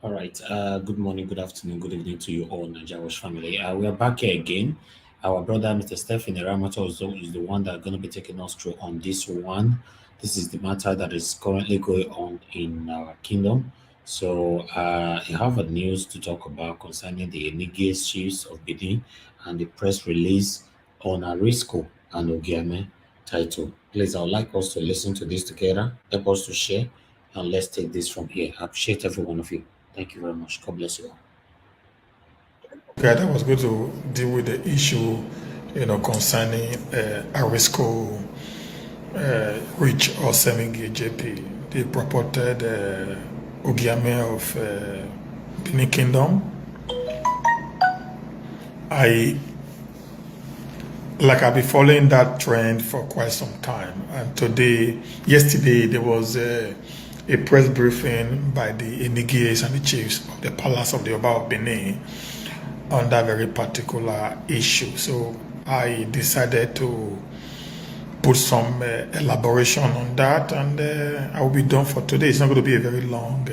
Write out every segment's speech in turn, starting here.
All right. Good morning, good afternoon, good evening to you all, Nigeria Watch family. We are back here again. Our brother, Mr. Stephen Eramato, is the one that's going to be taking us through on this one. This is the matter that is currently going on in our kingdom. So, I have a news to talk about concerning the Enigie chiefs of Benin and the press release on Arisco and Ogieamien Tittle. Please, I would like us to listen to this together, help us to share, and let's take this from here. I appreciate every one of you. Thank you very much. God bless you all. Okay, that was going to deal with the issue, concerning Arisco Rich or Semigi JP, the purported Ogieamien of Benin Kingdom. I've been following that trend for quite some time, and yesterday, there was a press briefing by the Enigies and the chiefs of the Palace of the Oba of Benin on that very particular issue. So I decided to put some elaboration on that, and I will be done for today. It's not going to be a very long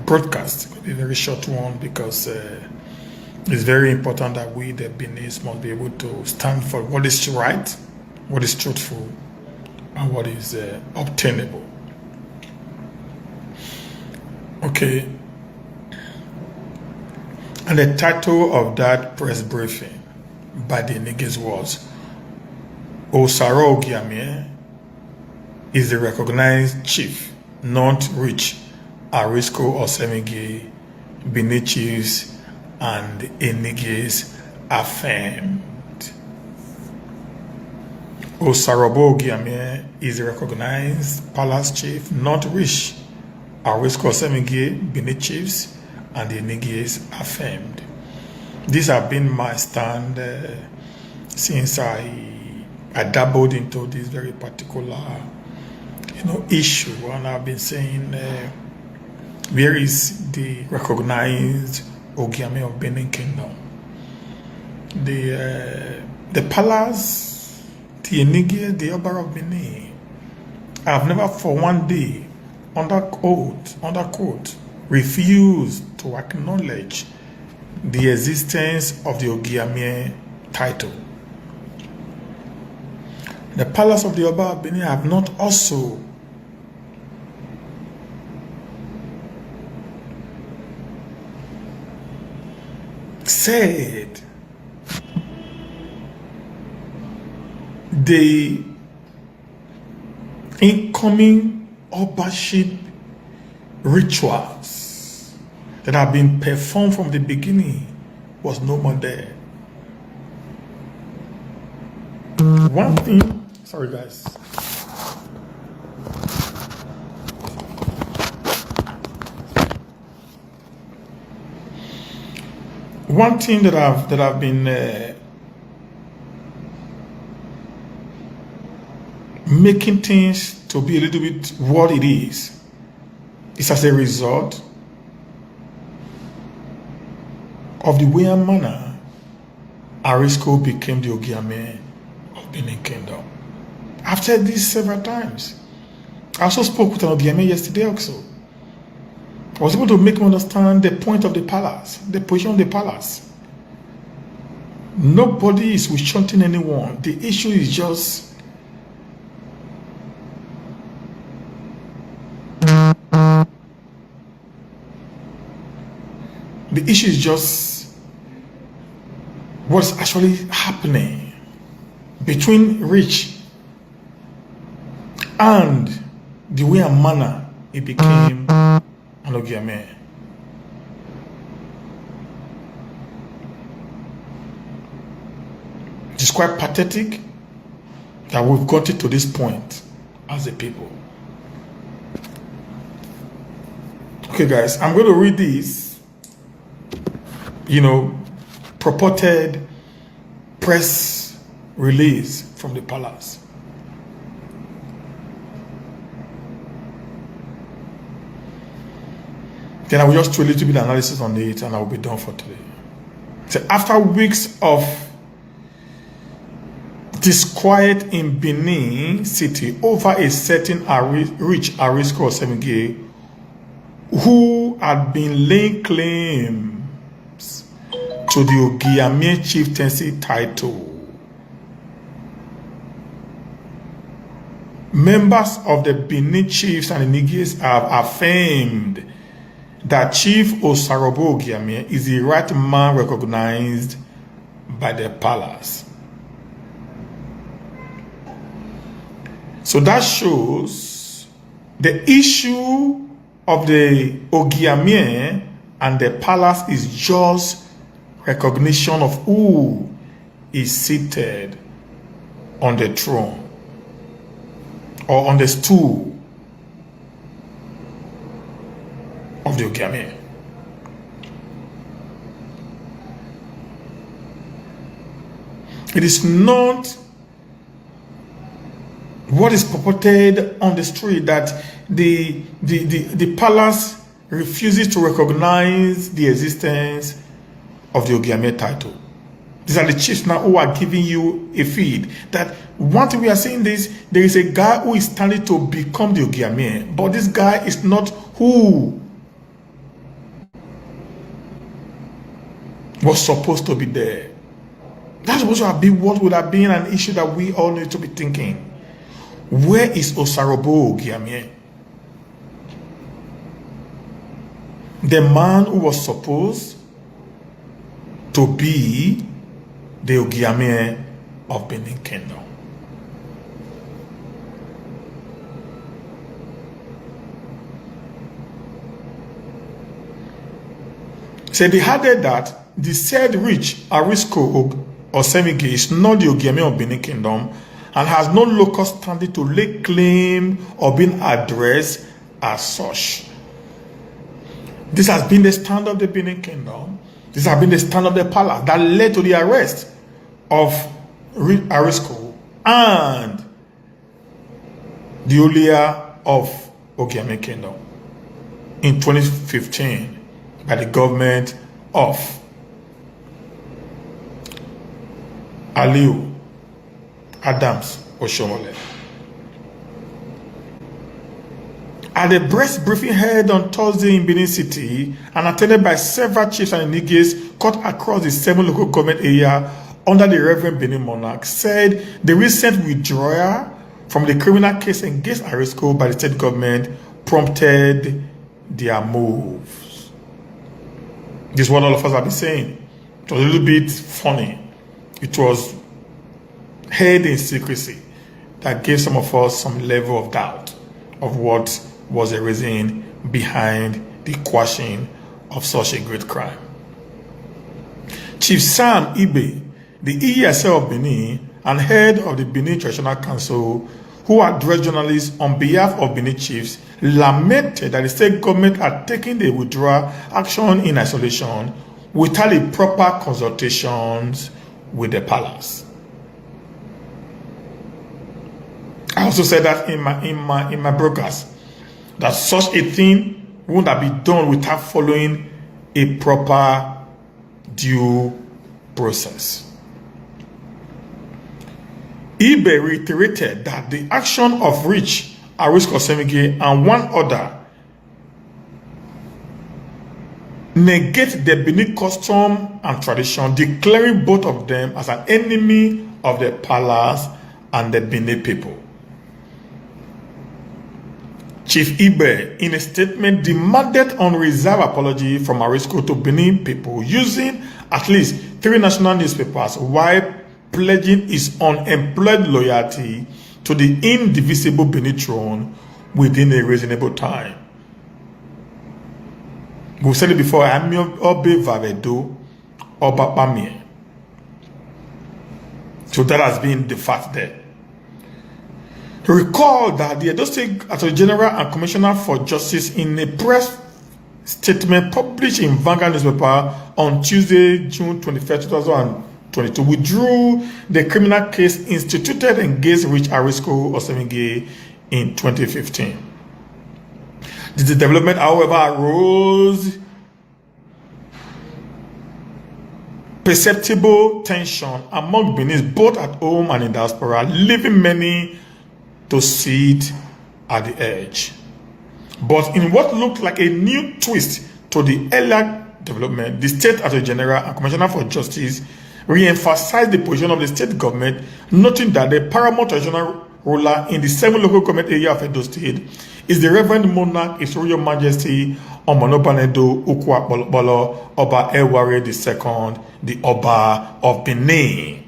broadcast. It's going to be a very short one because it's very important that we, the Beninese, must be able to stand for what is right, what is truthful, and what is obtainable. Okay. And the title of that press briefing by the Enigies was Osaro Ogieamien is the recognized chief, not rich, Arisco or Semigi, Benin chiefs and Enigies affirmed. Osaro Ogieamien is the recognized palace chief, not rich, Arisco or Semigi, Benin chiefs and the Enigies affirmed. These have been my stand since I dabbled into this very particular, issue, and I've been saying, where is the recognized Ogieamien of Benin Kingdom? The palace, the Enigie, the Oba of Benin. I've never for one day, under quote, refused to acknowledge the existence of the Ogieamien title. The Palace of the Oba of Benin have not also said the incoming Obaship rituals that have been performed from the beginning was no more there. One thing, sorry guys. One thing that I've been making things to be a little bit what it is as a result of the way and manner Arisco became the Ogieamien of Benin Kingdom. I've said this several times. I also spoke with an Ogieamien yesterday also. I was able to make him understand the point of the palace, the position of the palace. Nobody is shunting anyone. The issue is just what's actually happening between Rich and the way and manner it became an Ogieamien. It's quite pathetic that we've got it to this point as a people. Okay, guys, I'm going to read this, purported press release from the palace. Then I will just do a little bit of analysis on it and I will be done for today. So after weeks of disquiet in Benin City over a certain rich Arisco Semigi who had been laying claims to the Ogieamien chieftaincy title. Members of the Benin chiefs and Enigies have affirmed that Chief Osarobo Ogieamien is the right man recognized by the palace. So that shows the issue of the Ogieamien and the palace is just recognition of who is seated on the throne or on the stool of the Ogieamien. It is not what is purported on the street that the palace refuses to recognize the existence of the Ogieamien title. These are the chiefs now who are giving you a feed that once we are saying this, there is a guy who is standing to become the Ogieamien, but this guy is not who was supposed to be there. That's supposed to have been what would have been an issue that we all need to be thinking. Where is Osarobo Ogieamien? The man who was supposed to be the Ogieamien of Benin Kingdom. So they added that the said rich Arisco or Enigie is not the Ogieamien of Benin Kingdom and has no local standing to lay claim or being addressed as such. This has been the stand of the Benin Kingdom. This has been the stand of the palace that led to the arrest of Arisco and the Olia of Ogieamien Kingdom in 2015 by the government of Aliu Adams Oshomole. At a press briefing held on Thursday in Benin City and attended by several chiefs and Enigies cut across the 7 local government area under the Reverend Benin monarch, said the recent withdrawal from the criminal case against Arisco by the state government prompted their moves. This is what all of us have been saying. It was a little bit funny. It was held in secrecy that gave some of us some level of doubt of what was the reason behind the quashing of such a great crime. Chief Sam Ibe, the ESL of Benin and head of the Benin Traditional Council, who addressed journalists on behalf of Benin chiefs, lamented that the state government had taken the withdrawal action in isolation without the proper consultations with the palace. I also said that in my broadcast that such a thing would not be done without following a proper due process. Ibe reiterated that the action of Rich Arisco Enigie and one other negate the Benin custom and tradition, declaring both of them as an enemy of the palace and the Benin people. Chief Ibe, in a statement, demanded unreserved apology from Arisco to Benin people using at least 3 national newspapers while pledging his unemployed loyalty to the indivisible Benin throne within a reasonable time. We've said it before, Ami Obe Vavedo Oba Pamie. So that has been the fact there. Recall that the Edo State Attorney General and Commissioner for Justice, in a press statement published in Vanguard newspaper on Tuesday, June 21st, 2022, withdrew the criminal case instituted against Rich Arisco Enigie in 2015. This development, however, arose perceptible tension among Benin, both at home and in diaspora, leaving many to sit at the edge. But in what looked like a new twist to the earlier development, the State Attorney General and Commissioner for Justice re-emphasized the position of the state government, noting that the paramount traditional ruler in the 7 local government area of Edo State is the Reverend Monarch His Royal Majesty Omonobanedo Ukwa Oba Eware II, the Oba of Benin.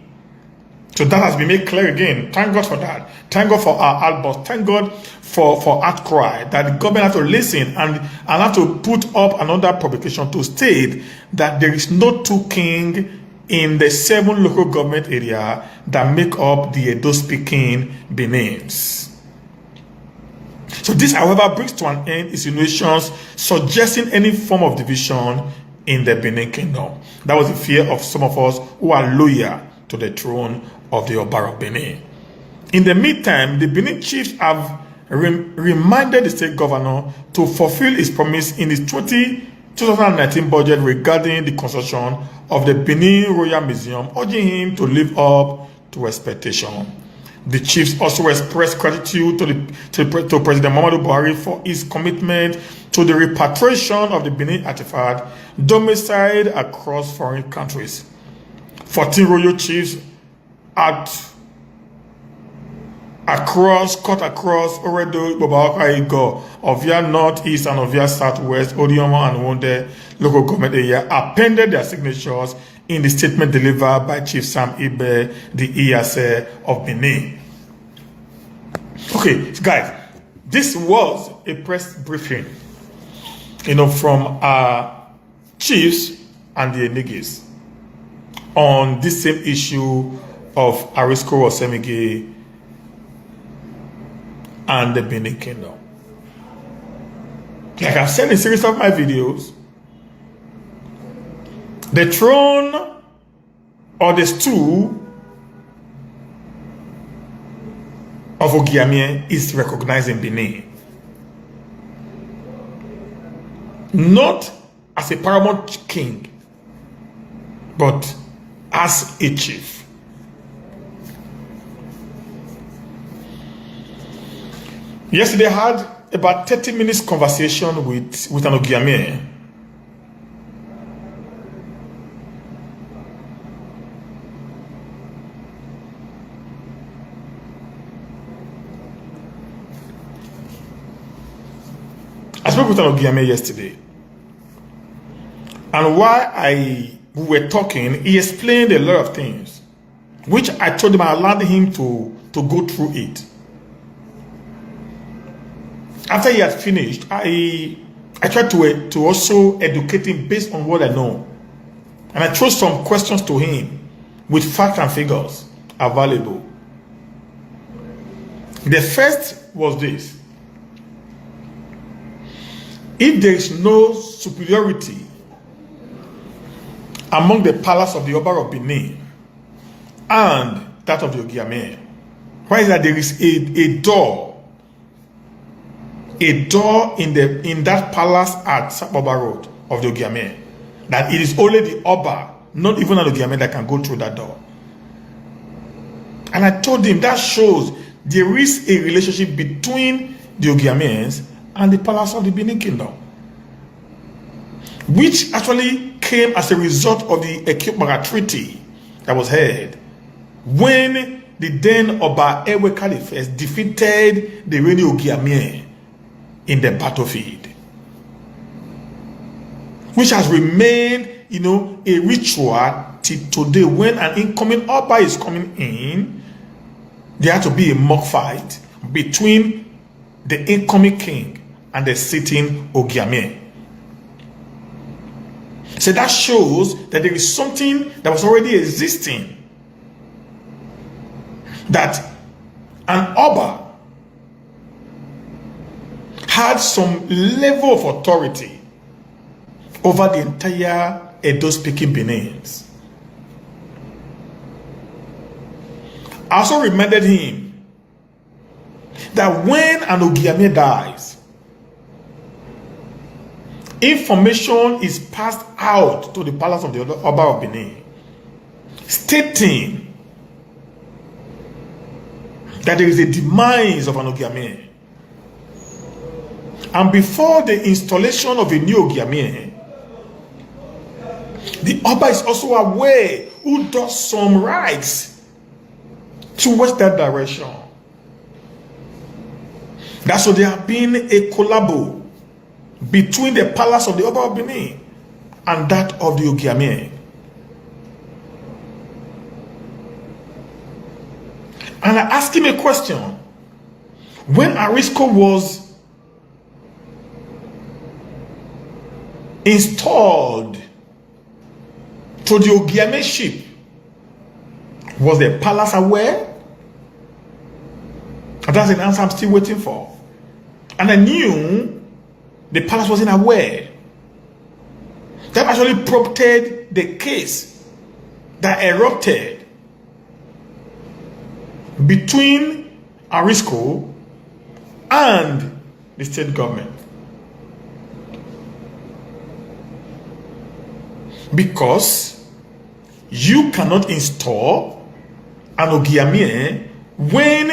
So that has been made clear again. Thank God for that. Thank God for our outburst. Thank God for outcry that the government has to listen and have to put up another publication to state that there is no two king in the 7 local government area that make up the Edo-speaking Benins. So this, however, brings to an end insinuations suggesting any form of division in the Benin Kingdom. That was the fear of some of us who are loyal to the throne of the Oba of Benin. In the meantime, the Benin chiefs have reminded the state governor to fulfill his promise in his 2019 budget regarding the construction of the Benin Royal Museum, urging him to live up to expectation. The chiefs also expressed gratitude to President Muhammadu Buhari for his commitment to the repatriation of the Benin artifact domiciled across foreign countries. 14 royal chiefs cut across Oredo, Bobawaka, Igo, Ovia Northeast and Ovia Southwest, Ogieamien and Wonde local government area appended their signatures in the statement delivered by Chief Sam Ibe, the Iyase of Benin. Okay, guys, this was a press briefing, from our chiefs and the Enigies on this same issue of Arisco or Enigie and the Benin Kingdom. Like I've said in a series of my videos, the throne or the stool of Ogieamien is recognized in Benin, not as a paramount king, but as a chief. Yesterday I had about 30 minutes conversation with an Ogieamien. I spoke with an Ogieamien yesterday, and while we were talking, he explained a lot of things, which I told him I allowed him to go through it. After he had finished, I tried to also educate him based on what I know, and I threw some questions to him with facts and figures available. The first was this: if there is no superiority among the palace of the Oba of Benin and that of the Ogieamien, why is that there is a door in that palace at Saboba Road of the Ogieamien, that it is only the Oba, not even an Ogieamien, that can go through that door? And I told him that shows there is a relationship between the Ogieamiens and the palace of the Benin Kingdom, which actually came as a result of the Ekimara Treaty that was held when the then Oba Ewe Caliph defeated the reigning Ogieamien in the battlefield, which has remained, a ritual till today. When an incoming Oba is coming in, there had to be a mock fight between the incoming king and the sitting Ogieamien. So that shows that there is something that was already existing, that an Oba had some level of authority over the entire Edo-speaking Benins. I also reminded him that when an Ogieamien dies, information is passed out to the palace of the Oba of Benin, stating that there is a demise of an Ogieamien. And before the installation of a new Ogieamien, The Oba is also aware who does some rights towards that direction. That's why there have been a collabo between the palace of the Oba of Benin and that of the Ogieamien. And I asked him a question. When Arisco was installed to the Ogieamien ship, was the palace aware? And that's an answer I'm still waiting for. And I knew the palace wasn't aware. That actually prompted the case that erupted between Arisco and the state government. Because you cannot install an Ogieamien when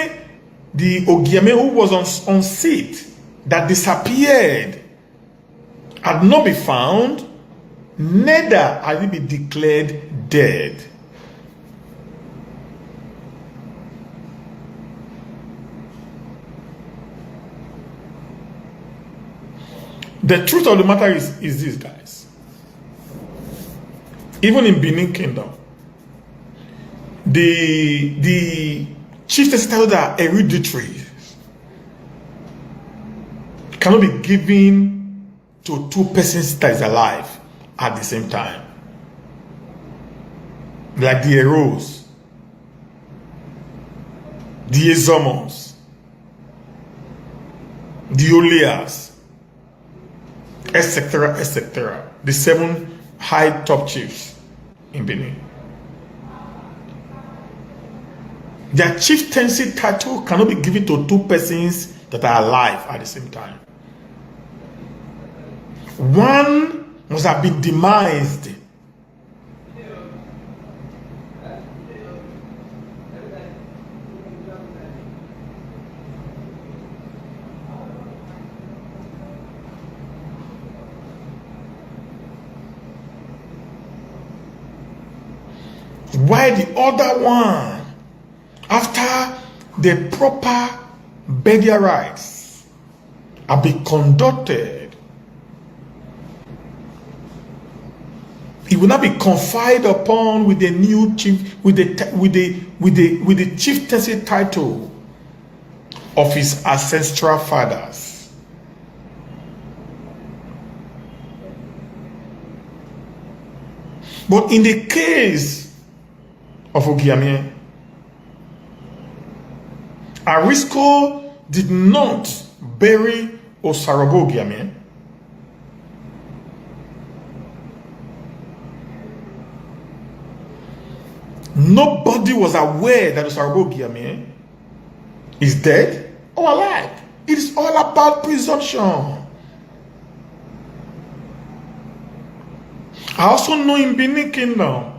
the Ogieamien who was on seat that disappeared had not been found, neither had he been declared dead. The truth of the matter is this, guys. Even in Benin Kingdom, the chieftaincy titles that are hereditary cannot be given to two persons that is alive at the same time. Like the Eros, the Ezomos, the Olias, etc., etc. The 7 high top chiefs in Benin. Their chieftaincy title cannot be given to two persons that are alive at the same time. One must have been demised. While the other one, after the proper burial rites have been conducted, it will not be conferred upon with the new chief, with the chieftaincy title of his ancestral fathers. But in the case of Ogieamien, Arisco did not bury Osarabo Ogieamien. Nobody was aware that Osarabo Ogieamien is dead or alive. It is all about presumption. I also know in Benin Kingdom,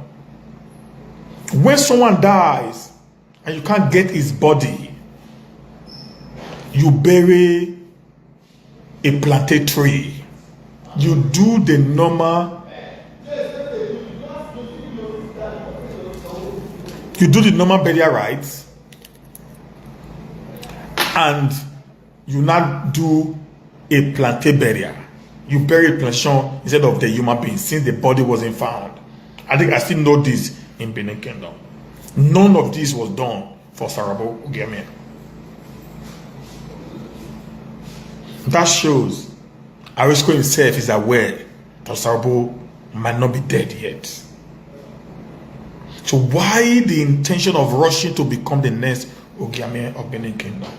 when someone dies and you can't get his body, you bury a plantain tree. You do the normal. You do the normal burial rites, and you not do a plantain burial. You bury a plantation instead of the human being, since the body wasn't found. I think I still know this in Benin Kingdom. None of this was done for Sarabo Ogieamien. That shows Arisco himself is aware that Sarabo might not be dead yet. So why the intention of rushing to become the next Ogieamien of Benin Kingdom?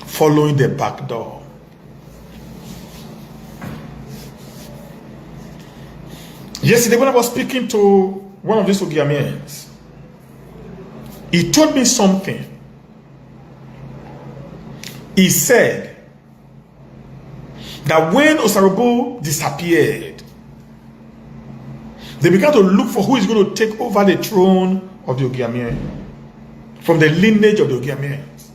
Following the back door. Yesterday when I was speaking to one of these Ogieamiens, he told me something. He said that when Osarabo disappeared, they began to look for who is going to take over the throne of the Ogieamien from the lineage of the Ogieamiens.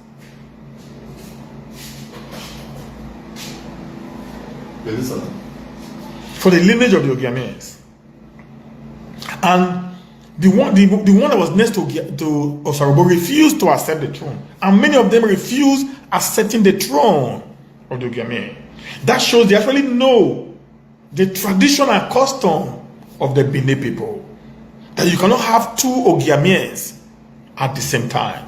For the lineage of the Ogieamiens. And the one that was next to Osarobo refused to accept the throne. And many of them refused accepting the throne of the Ogieamien. That shows they actually know the tradition and custom of the Benin people. That you cannot have two Ogieamiens at the same time.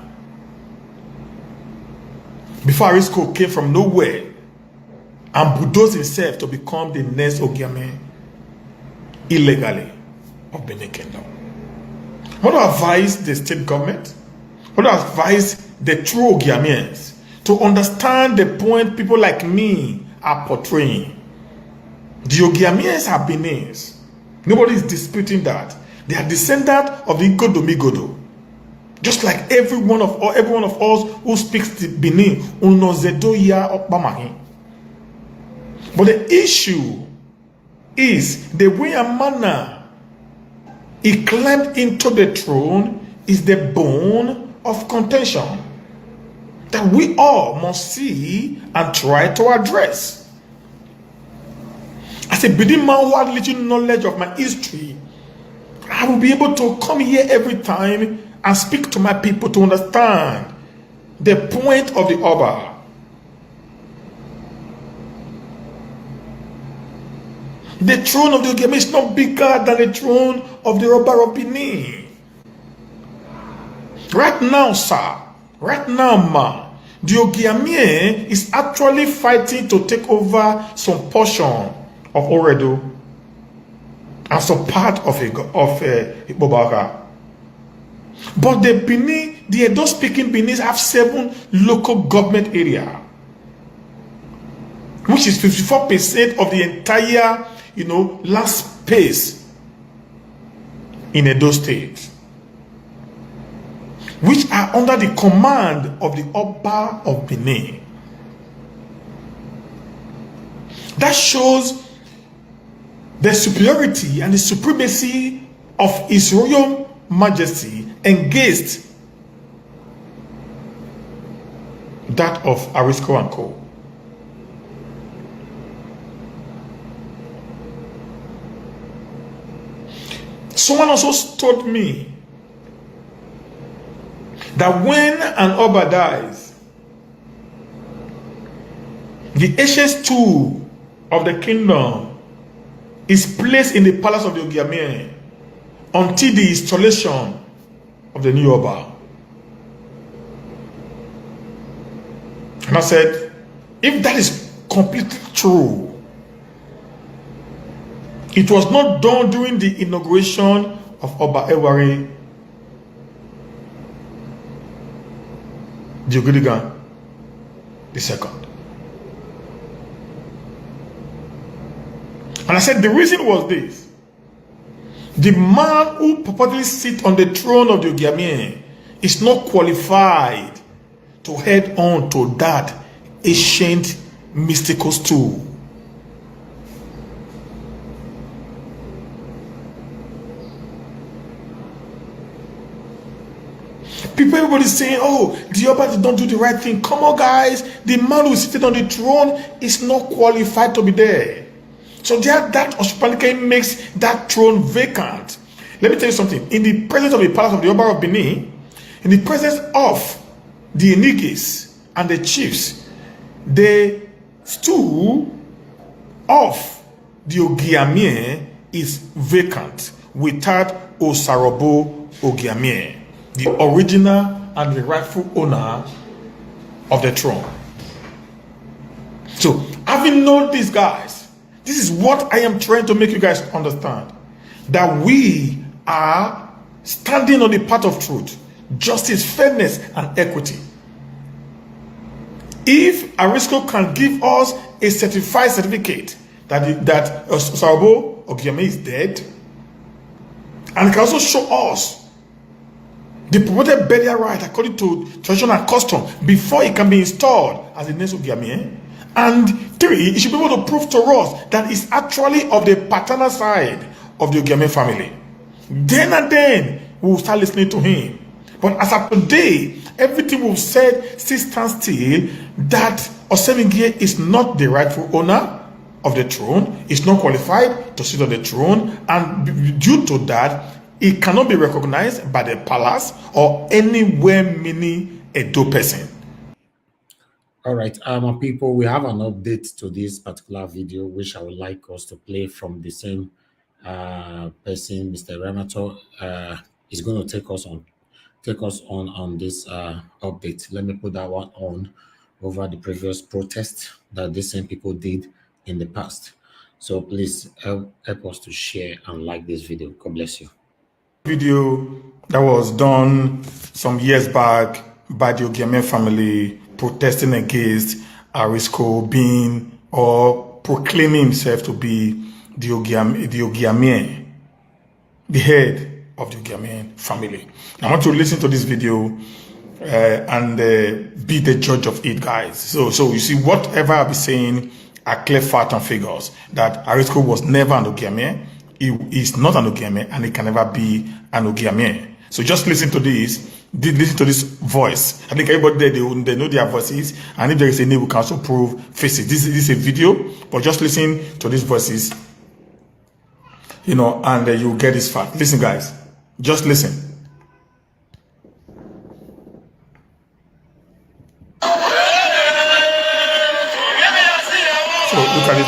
Before Arisco came from nowhere and bulldozed himself to become the next Ogieamien illegally of Benin Kingdom. I want to advise the state government, I want to advise the true Ogieamiens to understand the point people like me are portraying. The Ogieamiens are Benin's. Nobody is disputing that. They are descendants of the Igodomigodo. Just like every one of us who speaks the Benin, Unozedoya Okpamahi. But the issue is the way and manner he climbed into the throne is the bone of contention that we all must see and try to address. As a Benin man who had little knowledge of my history, I will be able to come here every time and speak to my people to understand the point of the Oba. The throne of the Ogieamien is not bigger than the throne of the Oba of Benin. Right now, sir, right now, ma, the Ogieamien is actually fighting to take over some portion of Oredo and some part of Ibobara. But the Benin, the Edo-speaking Benin have 7 local government area, which is 54% of the entire, land space in Edo State, which are under the command of the Oba of Benin. That shows the superiority and the supremacy of His Royal Majesty against that of Arisco and Co. Someone also told me that when an Oba dies, the ancient stool of the kingdom is placed in the palace of the Ogieamien until the installation of the new Oba. And I said, if that is completely true, it was not done during the inauguration of Oba Ewari Diogodigan II. And I said the reason was this: the man who purportedly sits on the throne of the Ogieamien is not qualified to head on to that ancient mystical stool. Everybody saying, oh, the Oba did not do the right thing. Come on, guys. The man who is sitting on the throne is not qualified to be there. So that hospitality makes that throne vacant. Let me tell you something. In the presence of the palace of the Oba of Benin, in the presence of the Enigies and the chiefs, the stool of the Ogieamien is vacant without Osarobo Ogieamien, the original and the rightful owner of the throne. So, having known these guys, this is what I am trying to make you guys understand. That we are standing on the path of truth, justice, fairness, and equity. If Arisco can give us a certified certificate that Osarobo Ogieamien is dead, and can also show us the promoted burial right according to tradition and custom before it can be installed as the next Ogieamien. And 3, it should be able to prove to us that it's actually of the paternal side of the Ogieamien family. Then we will start listening to him. But as of today, everything we've said still stands still, that Enigie is not the rightful owner of the throne, is not qualified to sit on the throne, and due to that, It cannot be recognized by the palace or anywhere meaning Edo person. All right, people, we have an update to this particular video, which I would like us to play from the same person, Mr. Ramato. Is going to take us on this update. Let me put that one on over the previous protest that these same people did in the past. So please help us to share and like this video. God bless you. Video that was done some years back by the Ogieamien family protesting against Arisco being or proclaiming himself to be the Ogieamien, the head of the Ogieamien family. I want to listen to this video and be the judge of it, guys. So you see, whatever I'll be saying are clear facts and figures that Arisco was never an Ogieamien. He is not an Ogieamien, and he can never be an Ogieamien. So just listen to this. Listen to this voice. I think everybody there, they know their voices, and if there is a need, we can also prove faces. This is a video, but just listen to these voices, you know, and you'll get this fact. Listen, guys. Just listen. So look at it.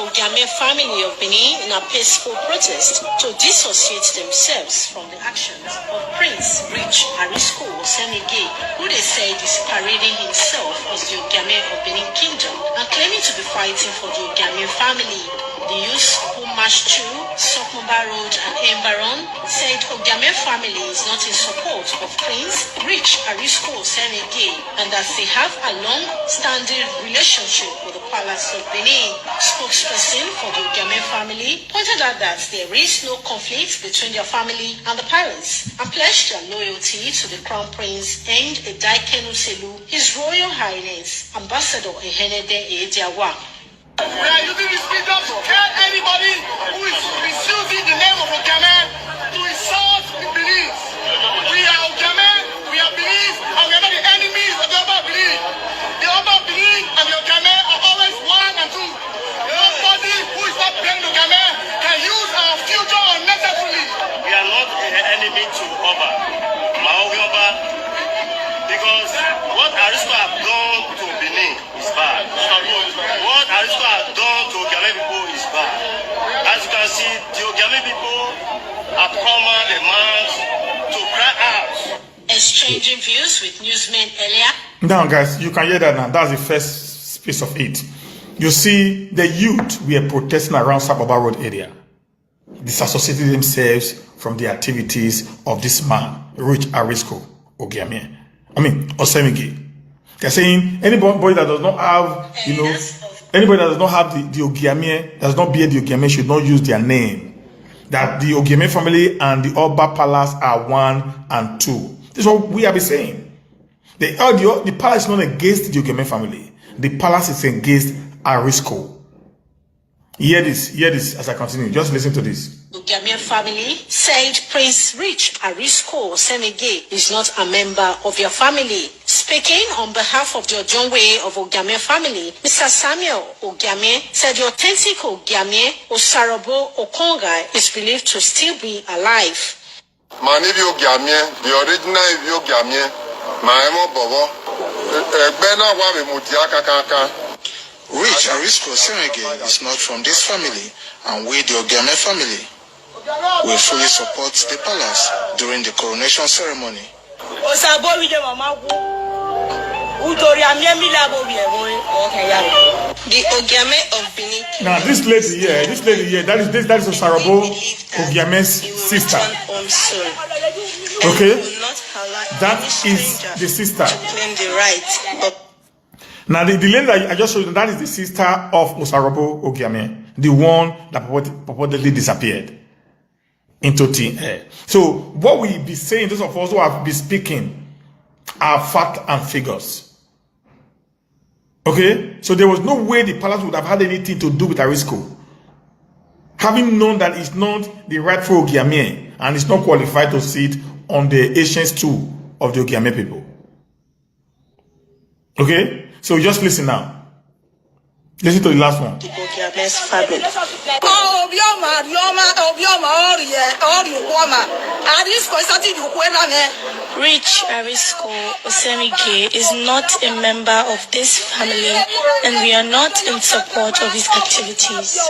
Ogieamien family of Benin in a peaceful protest to dissociate themselves from the actions of Prince Rich Arisco Enigie, who they said is parading himself as the Ogieamien of Benin Kingdom and claiming to be fighting for the Ogieamien family. The youths who marched through Sokmomba Road and Embaron said Ogieamien family is not in support of Prince Rich Arisco Enigie and that they have a long-standing relationship with the Palace of Benin. Spokesperson for the Ogieamien family pointed out that there is no conflict between their family and the palace and pledged their loyalty to the Crown Prince and Edaiken Uselu, His Royal Highness Ambassador Ehenede Ediawa. We are using this freedom to tell anybody who is misusing the name of Ogieamien to insult the beliefs. We are Ogieamien, we are beliefs, and we are not the enemies of the Oba belief. The Oba belief and the Ogieamien are always one and two. Nobody who is not paying Ogieamien can use our future unnecessarily. We are not an enemy to Oba, Maogi Oba, because what Arisco have done to Benin is bad. What Arisco have done to Ogieamien people is bad. As you can see, the Ogieamien people have come on demand to cry out. Exchanging views with newsmen earlier. Now, guys, you can hear that now. That's the first piece of it. You see, the youth were protesting around Sababa Road area, disassociating themselves from the activities of this man, Rich Arisco Ogieamien. Enigie. They're saying anybody that does not have, anybody that does not have the Ogieamien, does not bear the Ogieamien, should not use their name. That the Ogieamien family and the Oba Palace are one and two. This is what we have been saying. The palace is not against the Ogieamien family. The palace is against Arisco. Hear this as I continue. Just listen to this. Ogieamien family said Prince Rich Arisco Enigie is not a member of your family. Speaking on behalf of the Ojonwe of Ogieamien family, Mr. Samuel Ogieamien said the authentic Ogieamien Osarabo Okonga is believed to still be alive. Manibi Ogieamien, the original Ogieamien, Maemo Bobo, Bena Wabi Mutiaka Kaka. Rich Arisco Enigie is not from this family, and we, the Ogieamien family, will fully support the palace during the coronation ceremony. The Ogieamien of Benin. Now, this lady here, that is Osarabo Ogieamien's sister. Okay, that is the sister. Claim the right of Now, the lady that I just showed you, that is the sister of Osarabo Ogieamien, the one that purportedly disappeared into thin air. So, what we be saying, those of us who have been speaking, are fact and figures. Okay? So, there was no way the palace would have had anything to do with Arisco. Having known that it's not the rightful Ogieamien, and it's not qualified to sit on the ancient stool of the Ogieamien people. Okay? So just listen now. Listen to the last one. The Ogieamien's family. Rich Arisco Enigie is not a member of this family, and we are not in support of his activities.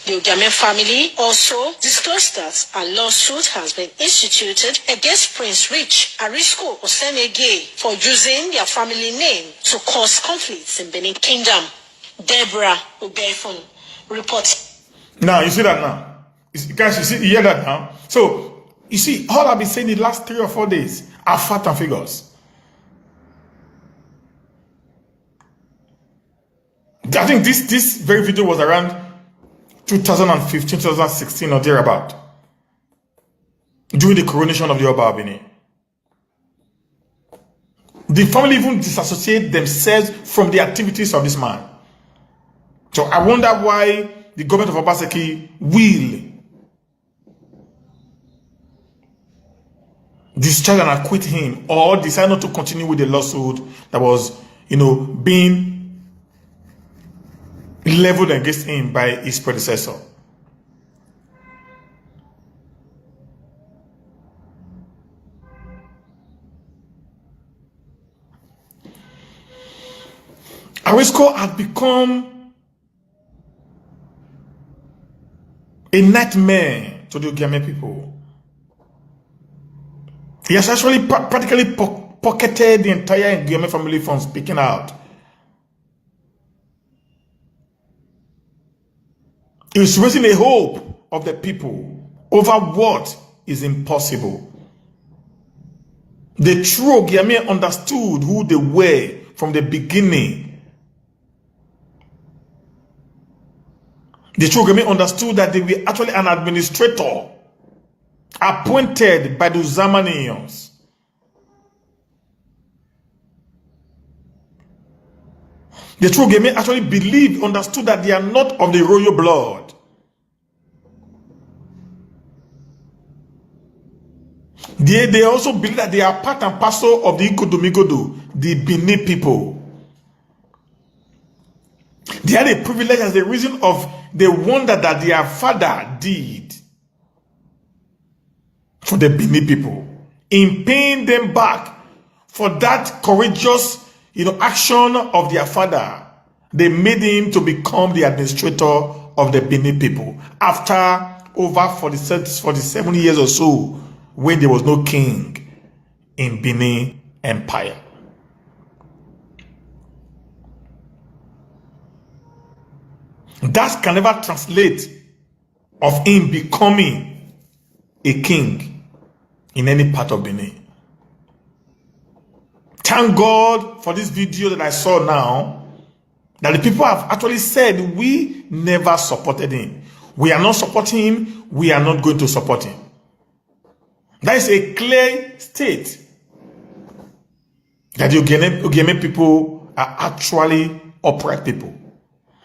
The Ogieamien family also disclosed that a lawsuit has been instituted against Prince Rich Arisco Enigie for using their family name to cause conflicts in Benin Kingdom. Deborah Ubefun reports. Now, you see that now? Guys, you hear that now? So, you see, all I've been saying the last 3 or 4 days are facts and figures. I think this very video was around 2015, 2016 or thereabout, during the coronation of the Oba of Benin. The family even disassociate themselves from the activities of this man. So I wonder why the government of Obaseki will discharge and acquit him, or decide not to continue with the lawsuit that was, being leveled against him by his predecessor. Arisco had become a nightmare to the Ogieamien people. He has actually practically pocketed the entire Ogieamien family from speaking out. He is raising a hope of the people over what is impossible. The true Ogieamien understood who they were from the beginning. The true Ogieamien understood that they were actually an administrator appointed by the Zamanians. The true Ogieamien actually understood that they are not of the royal blood. They also believe that they are part and parcel of the Ikodomigodo, the Benin people. They had a privilege as the reason of the wonder that their father did for the Benin people, in paying them back for that courageous, action of their father. They made him to become the administrator of the Benin people after over 47 years or so, when there was no king in Benin Empire. That can never translate of him becoming a king in any part of Benin. Thank God for this video that I saw now, that the people have actually said, we never supported him. We are not supporting him. We are not going to support him. That is a clear state that the Ogieamien people are actually upright people.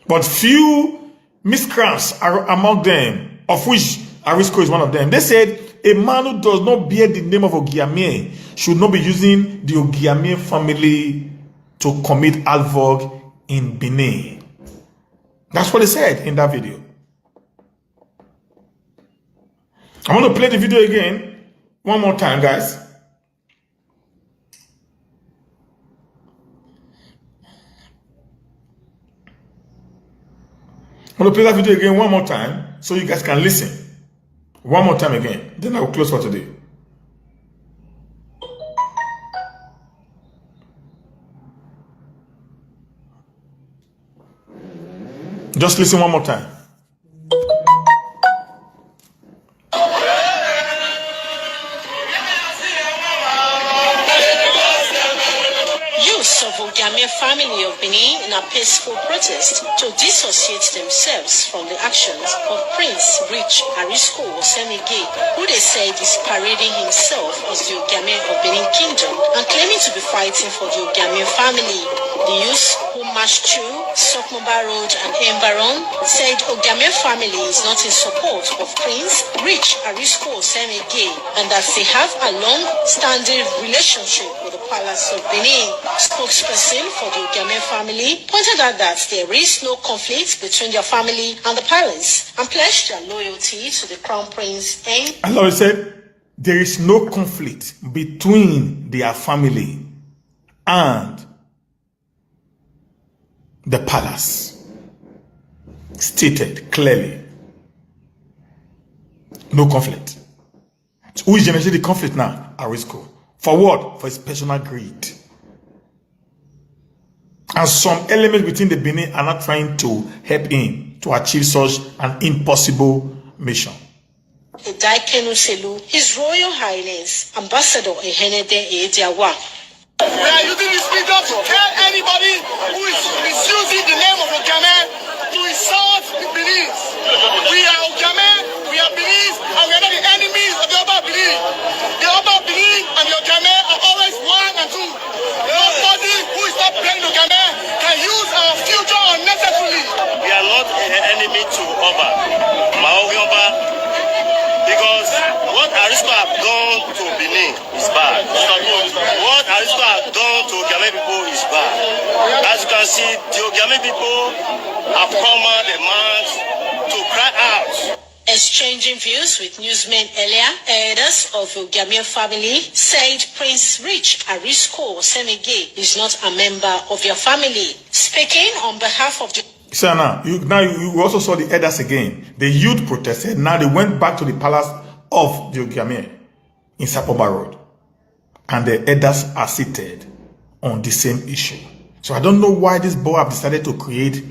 But few miscreants are among them, of which Arisco is one of them. They said, a man who does not bear the name of Ogieamien should not be using the Ogieamien family to commit havoc in Benin. That's what they said in that video. I want to play the video again one more time, guys. I'm going to play that video again one more time so you guys can listen. One more time again. Then I will close for today. Just listen one more time. Use of Ogieamien family of Benin in a peaceful protest to dissociate themselves from the actions of Prince Rich Arisco Enigie, who they said is parading himself as the Ogieamien of Benin Kingdom and claiming to be fighting for the Ogieamien family. The youths who marched through Sokmumba Road and Embaron, said Ogieamien family is not in support of Prince Rich Arisco Enigie and that they have a long-standing relationship with the Palace of Benin. Spokesperson for the Ogieamien family pointed out that there is no conflict between their family and the palace and pledged their loyalty to the Crown Prince. And Lord said, there is no conflict between their family and the palace. Stated clearly. No conflict. So who is generating the conflict now? Arisco. For what? For his personal greed. And some elements within the Benin are not trying to help him to achieve such an impossible mission. His Royal Highness Ambassador Ehenede Ediawa. We are using this freedom to tell anybody who is misusing the name of Ogieamien to insult the beliefs. We are Ogieamien, we are beliefs, and we are not the enemies of the Oba belief. The Oba belief and the Ogieamien are always one and two. Nobody who is not playing Ogieamien can use our future unnecessarily. We are not an enemy to Oba, Maogi because what Arisco have done to Benin is bad. What Arisco have done to Ogieamien people is bad. As you can see, the Ogieamien people have come out the march to cry out. Exchanging views with newsmen earlier, elders of the Ogieamien family said Prince Rich Arisco Enigie is not a member of your family. Speaking on behalf of the So now you also saw the elders again. The youth protested. Now they went back to the palace of the Ogieamien in Sapoba Road. And the elders are seated on the same issue. So I don't know why this boy have decided to create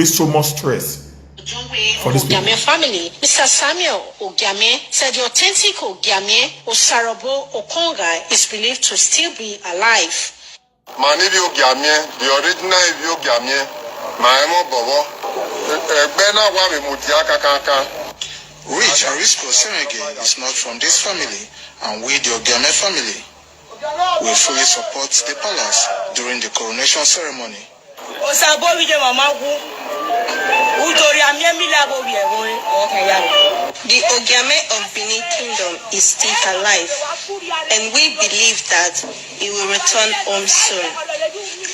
so much stress for this Ogieamien family. Mr. Samuel Ogieamien said the authentic Ogieamien Osarabo Okonga is believed to still be alive. Manibi Ogieamien, the original Ogieamien, Maemo Bobo, Bena Wami Mutiaka Kaka. Rich Arisco Enigie is not from this family, and we, the Ogieamien family, will fully support the palace during the coronation ceremony. The Ogieamien of Benin Kingdom is still alive, and we believe that he will return home soon,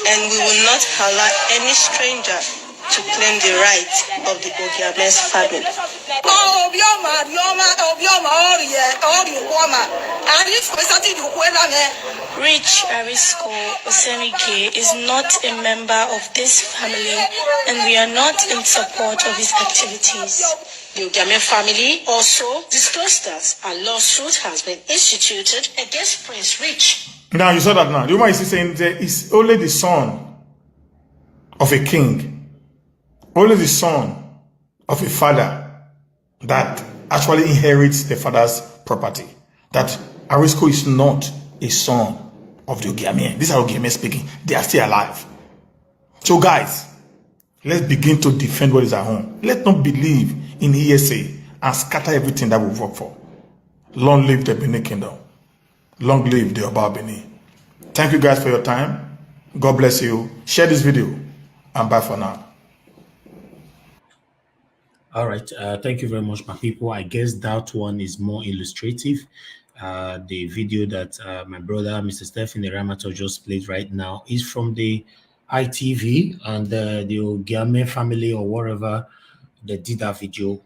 and we will not allow any stranger to claim the rights of the Ogieamien family. Rich Arisco Enigie is not a member of this family, and we are not in support of his activities. The Ogieamien family also disclosed that a lawsuit has been instituted against Prince Rich. Now you saw that now. The woman is saying there is only the son of a king, only the son of a father that actually inherits the father's property. That Arisco is not a son of the Ogieamien. These are Ogieamien speaking. They are still alive. So guys, let's begin to defend what is at home. Let's not believe in hearsay and scatter everything that we work for. Long live the Benin Kingdom. Long live the Oba Benin. Thank you guys for your time. God bless you. Share this video and bye for now. All right. Thank you very much, my people. I guess that one is more illustrative. The video that my brother, Mr. Stephen Eramato, just played right now is from the ITV, and the Ogieamien family or whatever, they did that video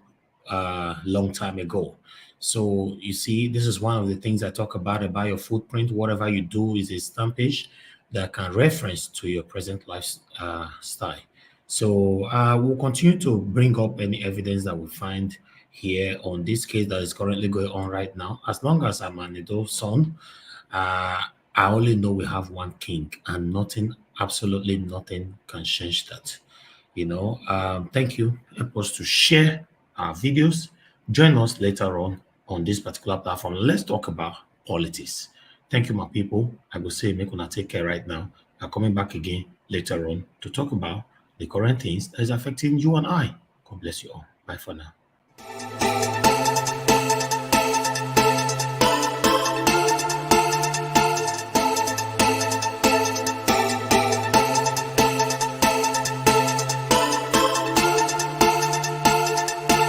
long time ago. So you see, this is one of the things I talk about your footprint. Whatever you do is a stampage that can reference to your present lifestyle. So we'll continue to bring up any evidence that we find here on this case that is currently going on right now. As long as I'm an Edo son, I only know we have one king, and nothing, absolutely nothing can change that. You know, thank you. Help us to share our videos. Join us later on this particular platform. Let's talk about politics. Thank you, my people. I will say, make una take care right now. I'm coming back again later on to talk about the current things that is affecting you and I. God bless you all. Bye for now.